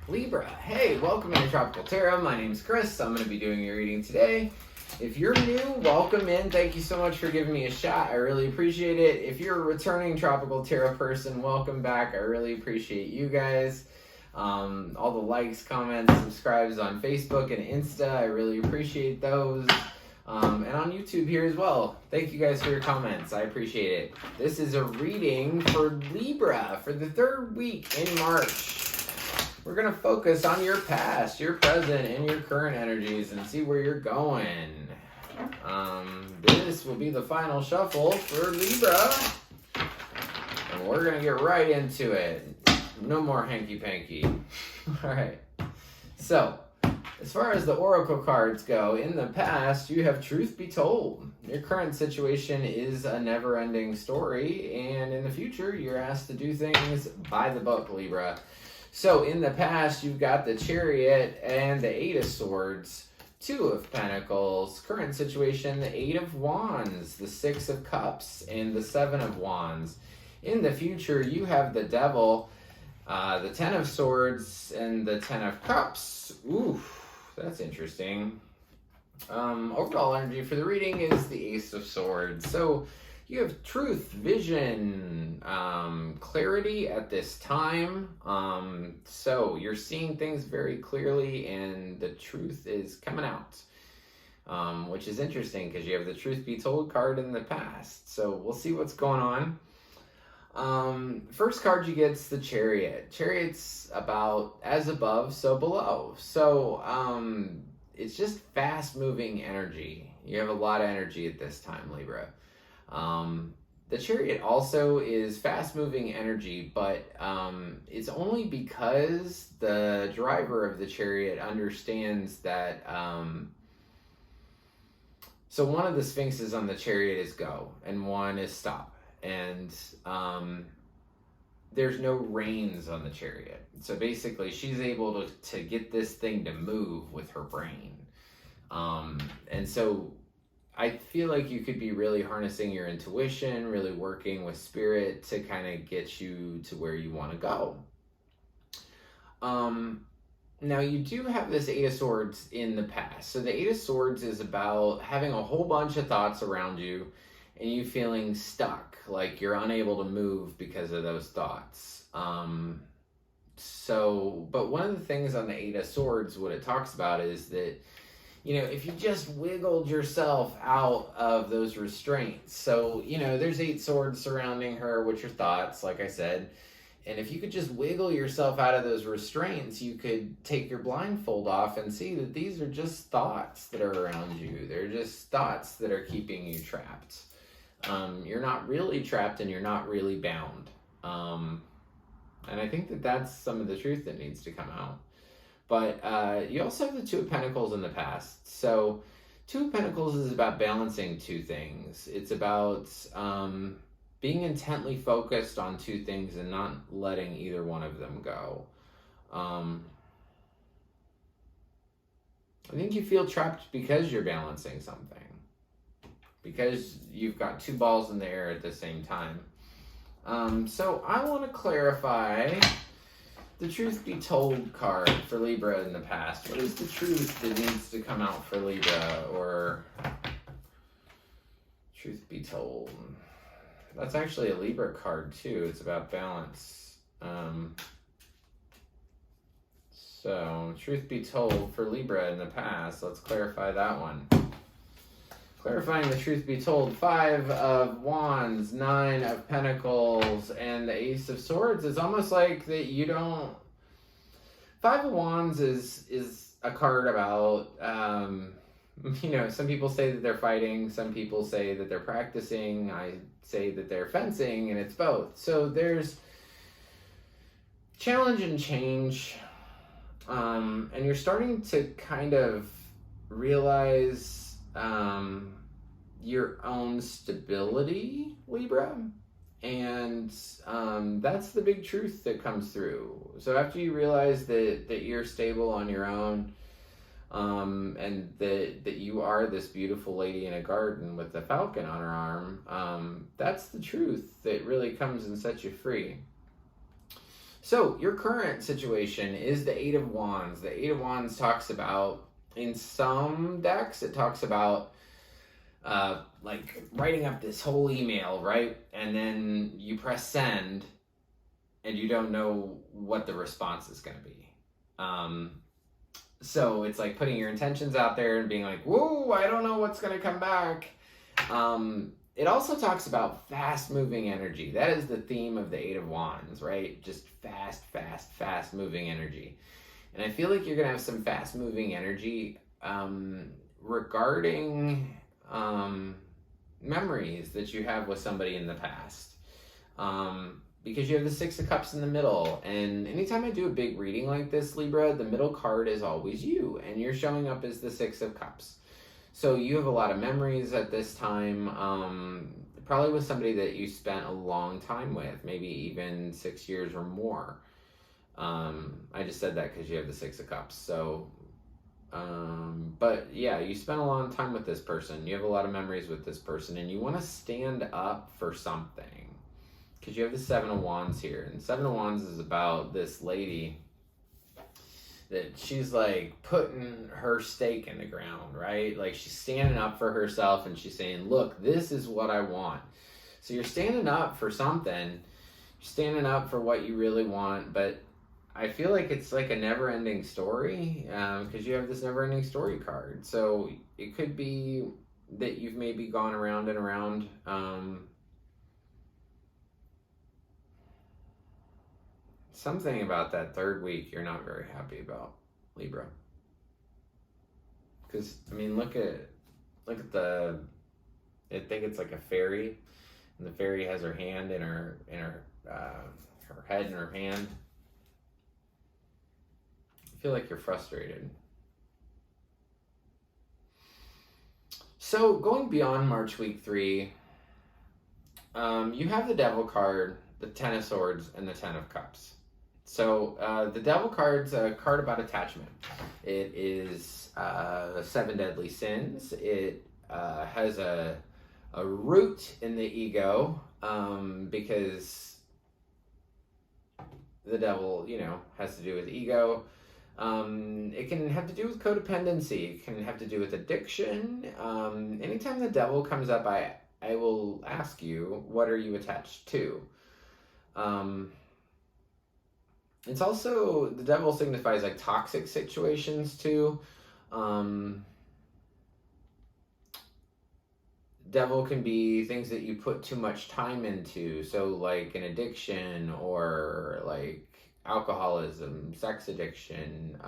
Libra, hey, welcome to Tropical Tarot. My name's Chris. I'm going to be doing your reading today. If you're new, welcome in. Thank you so much for giving me a shot. I really appreciate it. If you're a returning Tropical Tarot person, welcome back. I really appreciate you guys. All the likes, comments, subscribes on Facebook and Insta, I really appreciate those. And on YouTube here as well. Thank you guys for your comments. I appreciate it. This is a reading for Libra for the third week in March. We're going to focus on your past, your present, and your current energies and see where you're going. This will be the final shuffle for Libra. And we're going to get right into it. No more hanky-panky. All right. So, as far as the Oracle cards go, in the past, you have truth be told. Your current situation is a never-ending story, and in the future, you're asked to do things by the book, Libra. So in the past, you've got the Chariot and the Eight of Swords, Two of Pentacles. Current situation, the Eight of Wands, the Six of Cups, and the Seven of Wands. In the future, you have the Devil, the Ten of Swords, and the Ten of Cups. Ooh, that's interesting. Overall energy for the reading is the Ace of Swords. So you have truth, vision, clarity at this time. So you're seeing things very clearly and the truth is coming out, which is interesting because you have the truth be told card in the past. So we'll see what's going on. First card you get is the Chariot. Chariot's about as above, so below. So it's just fast moving energy. You have a lot of energy at this time, Libra. The Chariot also is fast-moving energy, but it's only because the driver of the Chariot understands that. So one of the Sphinxes on the Chariot is go, and one is stop, and there's no reins on the Chariot. So basically, she's able to get this thing to move with her brain, and so I feel like you could be really harnessing your intuition, really working with spirit to kind of get you to where you want to go. Now, you do have this Eight of Swords in the past. So the Eight of Swords is about having a whole bunch of thoughts around you and you feeling stuck, like you're unable to move because of those thoughts. But one of the things on the Eight of Swords, what it talks about is that, you know, if you just wiggled yourself out of those restraints. So, you know, there's 8 swords surrounding her, which are thoughts, like I said. And if you could just wiggle yourself out of those restraints, you could take your blindfold off and see that these are just thoughts that are around you. They're just thoughts that are keeping you trapped. You're not really trapped and you're not really bound. And I think that that's some of the truth that needs to come out. But you also have the Two of Pentacles in the past. So Two of Pentacles is about balancing two things. It's about being intently focused on two things and not letting either one of them go. I think you feel trapped because you're balancing something. Because you've got two balls in the air at the same time. So I want to clarify the truth be told card for Libra in the past. What is the truth that needs to come out for Libra? Or truth be told. That's actually a Libra card too. It's about balance. So truth be told for Libra in the past. Let's clarify that one. Clarifying the truth be told, 5 of Wands, 9 of Pentacles, and the Ace of Swords is almost like that you don't... 5 of Wands is a card about, you know, some people say that they're fighting, some people say that they're practicing, I say that they're fencing, and it's both. So there's challenge and change, and you're starting to kind of realize your own stability, Libra, and that's the big truth that comes through. So after you realize that you're stable on your own, and that you are this beautiful lady in a garden with a falcon on her arm, that's the truth that really comes and sets you free. So your current situation is the Eight of Wands. The Eight of Wands talks about, in some decks, it talks about like writing up this whole email, right? And then you press send and you don't know what the response is going to be. So it's like putting your intentions out there and being like, whoa, I don't know what's going to come back. It also talks about fast moving energy. That is the theme of the Eight of Wands, right? Just fast moving energy. And I feel like you're going to have some fast moving energy regarding memories that you have with somebody in the past. Because you have the Six of Cups in the middle. And anytime I do a big reading like this, Libra, the middle card is always you. And you're showing up as the Six of Cups. So you have a lot of memories at this time. Probably with somebody that you spent a long time with. Maybe even 6 years or more. I just said that because you have the Six of Cups. So, but yeah, you spent a long time with this person. You have a lot of memories with this person. And you want to stand up for something. Because you have the Seven of Wands here. And Seven of Wands is about this lady that she's like putting her stake in the ground, right? Like she's standing up for herself and she's saying, look, this is what I want. So you're standing up for something. You're standing up for what you really want. But I feel like it's like a never-ending story because you have this never-ending story card. So it could be that you've maybe gone around and around something about that third week you're not very happy about, Libra. Because, I mean, look at the, I think it's like a fairy, and the fairy has her hand in her head in her hand. I feel like you're frustrated. So, going beyond March week 3, you have the Devil card, the Ten of Swords, and the Ten of Cups. So the Devil card's a card about attachment. It is 7 deadly sins. It has a root in the ego because the devil, you know, has to do with ego. It can have to do with codependency. It can have to do with addiction. Anytime the devil comes up, I will ask you, what are you attached to? It's also, the devil signifies like toxic situations too. Devil can be things that you put too much time into. So like an addiction or like alcoholism, sex addiction,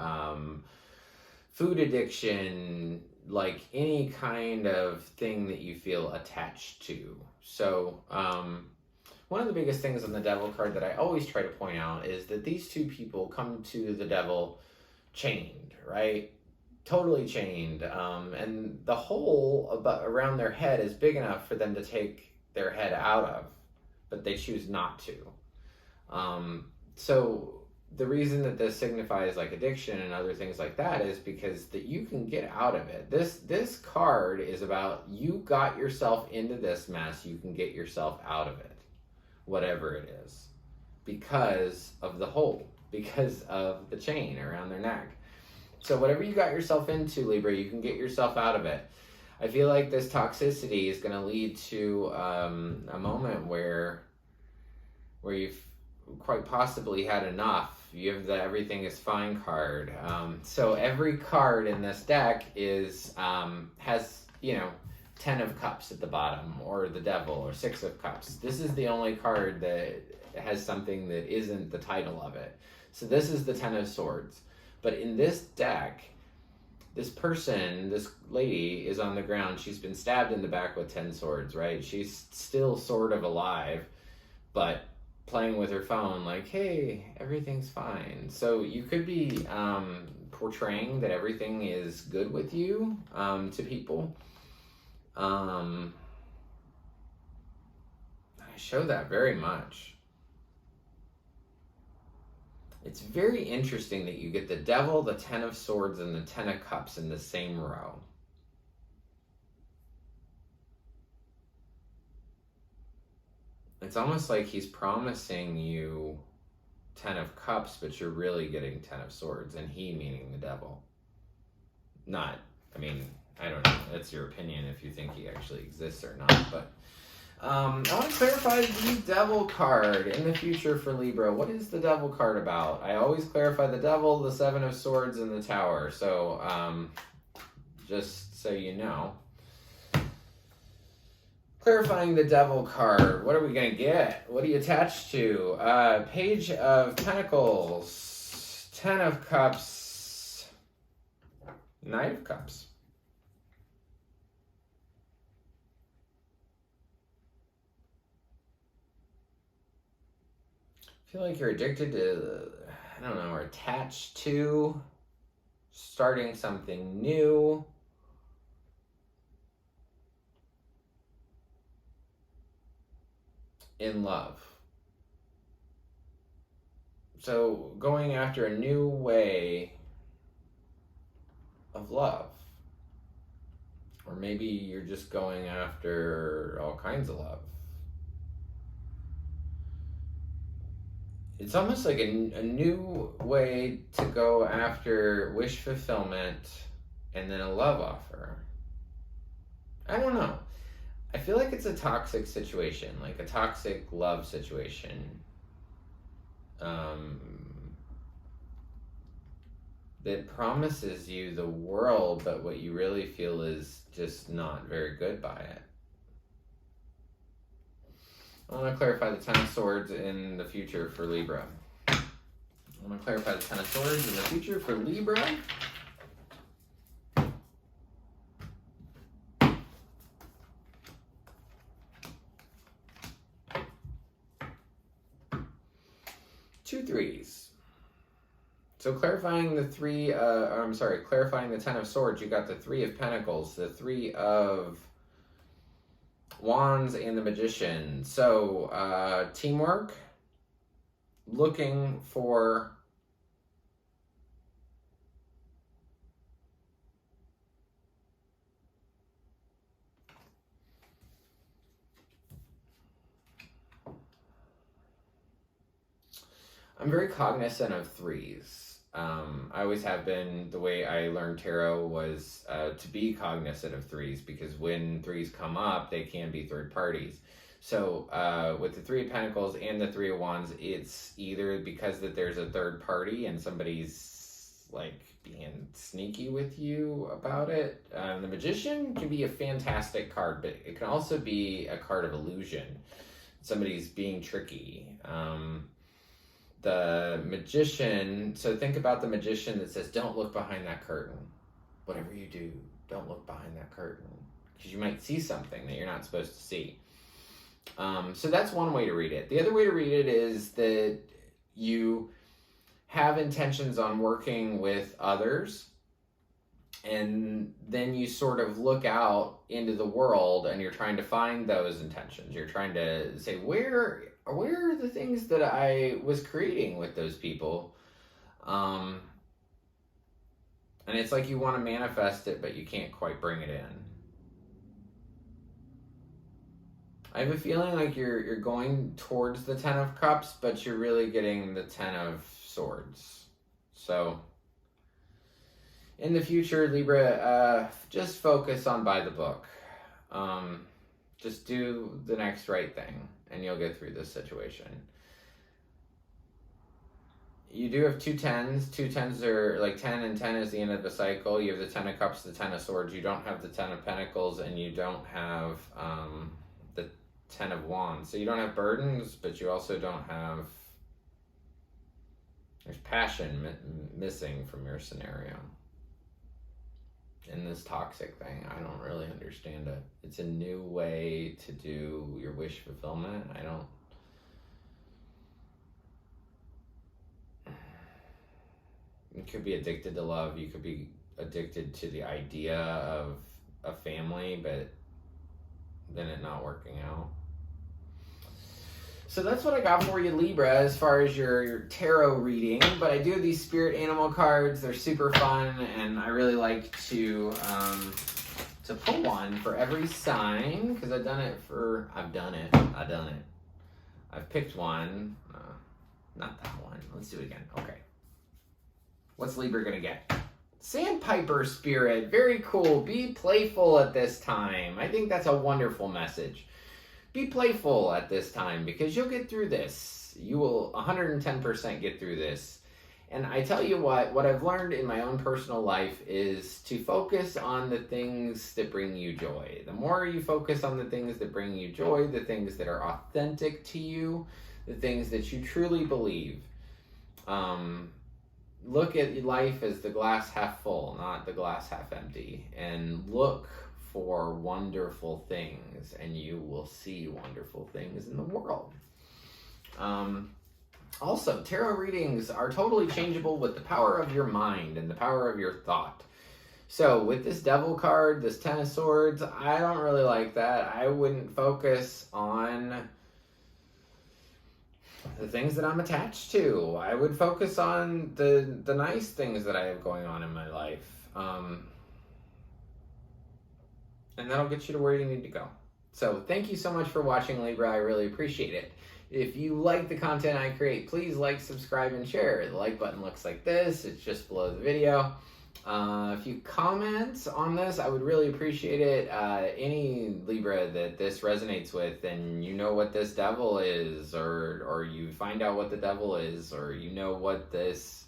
food addiction, like any kind of thing that you feel attached to. So, one of the biggest things on the Devil card that I always try to point out is that these two people come to the devil chained, right? Totally chained. And the hole around their head is big enough for them to take their head out of, but they choose not to. So the reason that this signifies like addiction and other things like that is because that you can get out of it. This card is about you got yourself into this mess, you can get yourself out of it. Whatever it is, because of the hole, because of the chain around their neck. So whatever you got yourself into, Libra, you can get yourself out of it. I feel like this toxicity is going to lead to a moment where you've quite possibly had enough. You have the everything is fine card. So every card in this deck is has, you know, 10 of Cups at the bottom, or the Devil, or 6 of Cups. This is the only card that has something that isn't the title of it. So this is the 10 of Swords. But in this deck, this person, this lady, is on the ground. She's been stabbed in the back with 10 swords, right? She's still sort of alive, but playing with her phone like, hey, everything's fine. So you could be portraying that everything is good with you to people. I show that very much. It's very interesting that you get the Devil, the 10 of Swords, and the 10 of Cups in the same row. It's almost like he's promising you Ten of Cups, but you're really getting Ten of Swords, and he meaning the devil. Not, I mean, I don't know. That's your opinion if you think he actually exists or not. But I want to clarify the devil card in the future for Libra. What is the devil card about? I always clarify the devil, the Seven of Swords, and the Tower. So just so you know. Clarifying the devil card. What are we going to get? What are you attached to? Page of Pentacles. Ten of Cups. Knight of Cups. I feel like you're addicted to, I don't know, or attached to starting something new. In love. So going after a new way of love. Or maybe you're just going after all kinds of love. It's almost like a new way to go after wish fulfillment and then a love offer. I don't know. I feel like it's a toxic situation, like a toxic love situation. That promises you the world, but what you really feel is just not very good by it. I want to clarify the Ten of Swords in the future for Libra. I want to clarify the Ten of Swords in the future for Libra. Two threes. So clarifying the clarifying the Ten of Swords, you got the Three of Pentacles, the Three of Wands, and the Magician. So teamwork, looking for I'm very cognizant of threes. I always have been. The way I learned tarot was to be cognizant of threes, because when threes come up, they can be third parties. So with the Three of Pentacles and the Three of Wands, it's either because that there's a third party and somebody's like being sneaky with you about it. The Magician can be a fantastic card, but it can also be a card of illusion. Somebody's being tricky. The Magician, so think about the Magician that says, don't look behind that curtain. Whatever you do, don't look behind that curtain, because you might see something that you're not supposed to see. So that's one way to read it. The other way to read it is that you have intentions on working with others, and then you sort of look out into the world and you're trying to find those intentions. You're trying to say, where are the things that I was creating with those people? And it's like you want to manifest it, but you can't quite bring it in. I have a feeling like you're going towards the Ten of Cups, but you're really getting the Ten of Swords. So in the future, Libra, just focus on buy the book. Just do the next right thing, and you'll get through this situation. You do have two tens. Two tens are like 10 and 10 is the end of the cycle. You have the Ten of Cups, the Ten of Swords. You don't have the Ten of Pentacles, and you don't have the Ten of Wands. So you don't have burdens, but you also don't have... There's passion missing from your scenario. In this toxic thing, I don't really understand it. It's a new way to do your wish fulfillment. You could be addicted to love. You could be addicted to the idea of a family, but then it not working out. So that's what I got for you, Libra, as far as your tarot reading. But I do have these spirit animal cards. They're super fun, and I really like to pull one for every sign, because I've done it. I've picked one. Not that one. Let's do it again. Okay. What's Libra gonna get? Sandpiper spirit. Very cool. Be playful at this time. I think that's a wonderful message. Be playful at this time because you'll get through this. You will 110% get through this. And I tell you what I've learned in my own personal life is to focus on the things that bring you joy. The more you focus on the things that bring you joy, the things that are authentic to you, the things that you truly believe. Look at life as the glass half full, not the glass half empty. And look for wonderful things, and you will see wonderful things in the world. Also, tarot readings are totally changeable with the power of your mind and the power of your thought. So with this Devil card, this Ten of Swords, I don't really like that. I wouldn't focus on the things that I'm attached to. I would focus on the nice things that I have going on in my life. And that'll get you to where you need to go. So thank you so much for watching, Libra. I really appreciate it. If you like the content I create, please like, subscribe, and share. The like button looks like this. It's just below the video. If you comment on this, I would really appreciate it. Any Libra that this resonates with, and you know what this devil is, or you find out what the devil is, or you know what this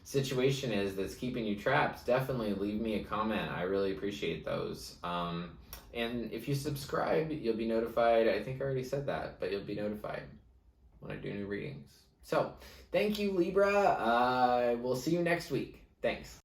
situation is that's keeping you trapped, definitely leave me a comment. I really appreciate those. And if you subscribe, you'll be notified. I think I already said that, but you'll be notified when I do new readings. So, thank you, Libra. We'll see you next week. Thanks.